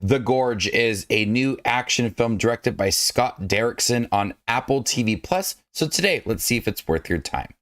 The Gorge is a new action film directed by Scott Derrickson on Apple TV Plus. So today, let's see if it's worth your time.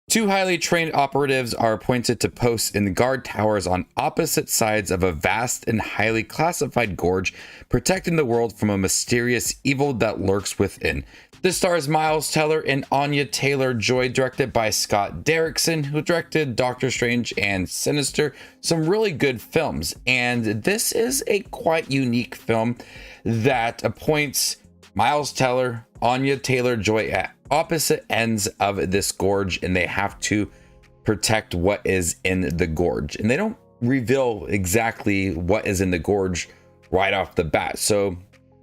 Two highly trained operatives are appointed to posts in the guard towers on opposite sides of a vast and highly classified gorge, protecting the world from a mysterious evil that lurks within. This stars Miles Teller and Anya Taylor-Joy, directed by Scott Derrickson, who directed Doctor Strange and Sinister, some really good films. And this is a quite unique film that appoints Miles Teller, Anya Taylor-Joy at opposite ends of this gorge, and they have to protect what is in the gorge. And they don't reveal exactly what is in the gorge right off the bat, so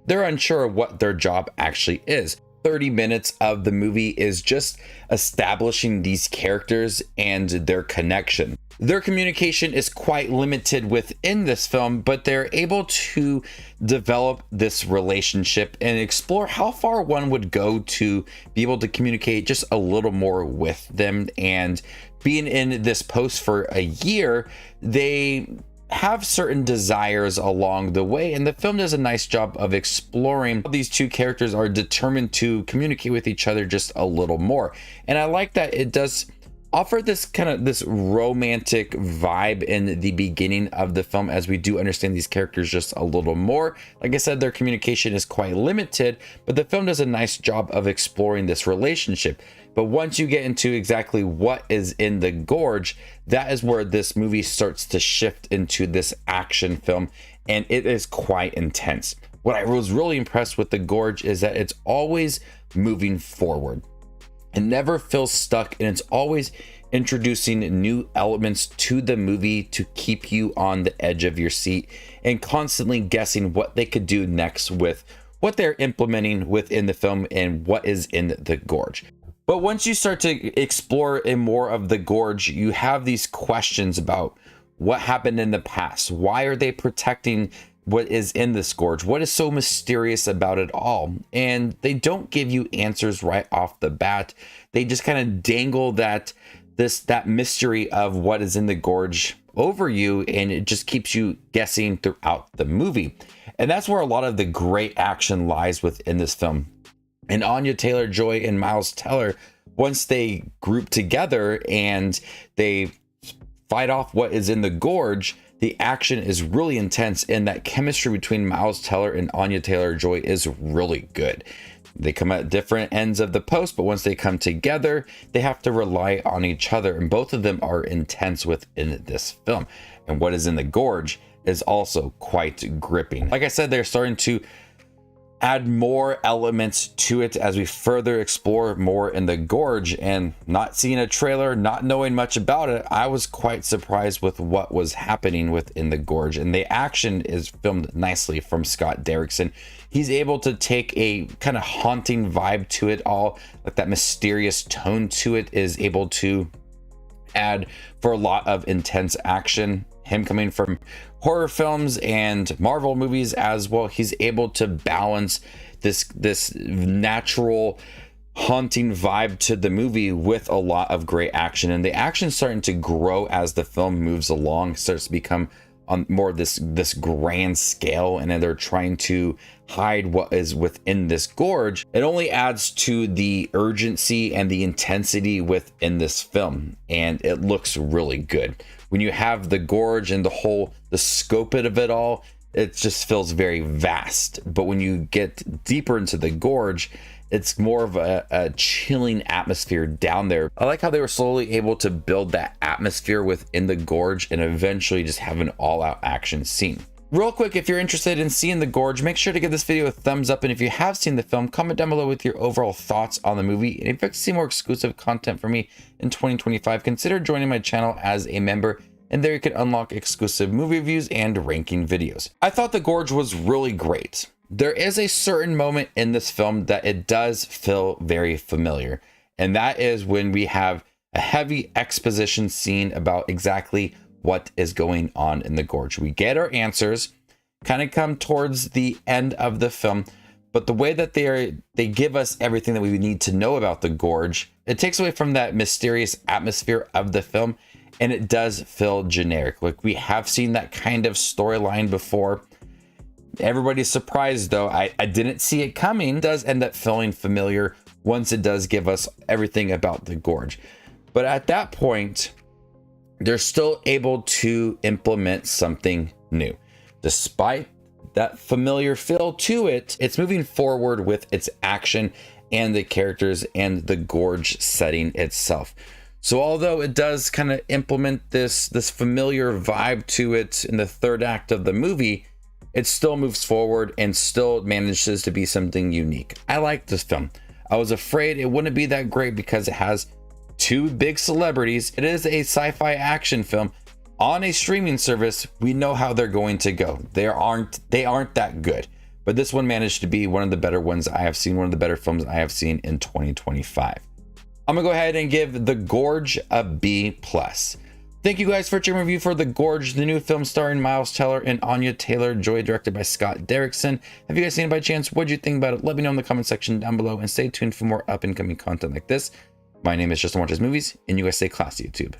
they're unsure of what their job actually is. 30 minutes of the movie is just establishing these characters and their connection. Their communication is quite limited within this film, but they're able to develop this relationship and explore how far one would go to be able to communicate just a little more with them. And being in this post for a year, they have certain desires along the way, and the film does a nice job of exploring how these two characters are determined to communicate with each other just a little more. And I like that it does offer this romantic vibe in the beginning of the film, as we do understand these characters just a little more. Like I said, their communication is quite limited, but the film does a nice job of exploring this relationship. But once you get into exactly what is in the gorge, that is where this movie starts to shift into this action film, and it is quite intense. What I was really impressed with the gorge is that it's always moving forward. It never feels stuck, and it's always introducing new elements to the movie to keep you on the edge of your seat and constantly guessing what they could do next with what they're implementing within the film and what is in the gorge. But once you start to explore more of the gorge, you have these questions about what happened in the past. Why are they protecting what is in this gorge? What is so mysterious about it all? And they don't give you answers right off the bat. They just kind of dangle that mystery of what is in the gorge over you, and it just keeps you guessing throughout the movie. And that's where a lot of the great action lies within this film. And Anya Taylor-Joy and Miles Teller, once they group together and they fight off what is in the gorge, the action is really intense, and that chemistry between Miles Teller and Anya Taylor-Joy is really good. They come at different ends of the post, but once they come together, they have to rely on each other, and both of them are intense within this film. And what is in the gorge is also quite gripping. Like I said, they're starting to add more elements to it as we further explore more in the gorge. And not seeing a trailer, not knowing much about it, I was quite surprised with what was happening within the gorge. And the action is filmed nicely from Scott Derrickson. He's able to take a kind of haunting vibe to it all, like that mysterious tone to it is able to add for a lot of intense action. Him coming from horror films and Marvel movies as well, he's able to balance this natural haunting vibe to the movie with a lot of great action. And the action starting to grow as the film moves along, starts to become on more of this grand scale, and then they're trying to hide what is within this gorge. It only adds to the urgency and the intensity within this film, and it looks really good. When you have the gorge and the scope of it all, it just feels very vast. But when you get deeper into the gorge, it's more of a chilling atmosphere down there. I like how they were slowly able to build that atmosphere within the gorge and eventually just have an all-out action scene. Real quick, if you're interested in seeing the gorge, make sure to give this video a thumbs up. And if you have seen the film, comment down below with your overall thoughts on the movie. And if you'd like to see more exclusive content from me in 2025, consider joining my channel as a member. And there you can unlock exclusive movie reviews and ranking videos. I thought the gorge was really great. There is a certain moment in this film that it does feel very familiar. And that is when we have a heavy exposition scene about exactly what is going on in the gorge. We get our answers, kind of come towards the end of the film, but the way that they give us everything that we need to know about the gorge, it takes away from that mysterious atmosphere of the film, and it does feel generic. Like, we have seen that kind of storyline before. Everybody's surprised though. I didn't see it coming. It does end up feeling familiar once it does give us everything about the Gorge. But at that point, they're still able to implement something new. Despite that familiar feel to it, it's moving forward with its action and the characters and the Gorge setting itself. So although it does kind of implement this familiar vibe to it in the third act of the movie, it still moves forward and still manages to be something unique. I like this film. I was afraid it wouldn't be that great because it has two big celebrities. It is a sci-fi action film on a streaming service. We know how they're going to go. They aren't that good. But this one managed to be one of the better ones I have seen, one of the better films I have seen in 2025. I'm gonna go ahead and give The Gorge a B+. Thank you guys for watching my review for The Gorge, the new film starring Miles Teller and Anya Taylor-Joy, directed by Scott Derrickson. Have you guys seen it by chance? What'd you think about it? Let me know in the comment section down below, and stay tuned for more up and coming content like this. My name is Justin Watches Movies, and you guys stay classy, YouTube.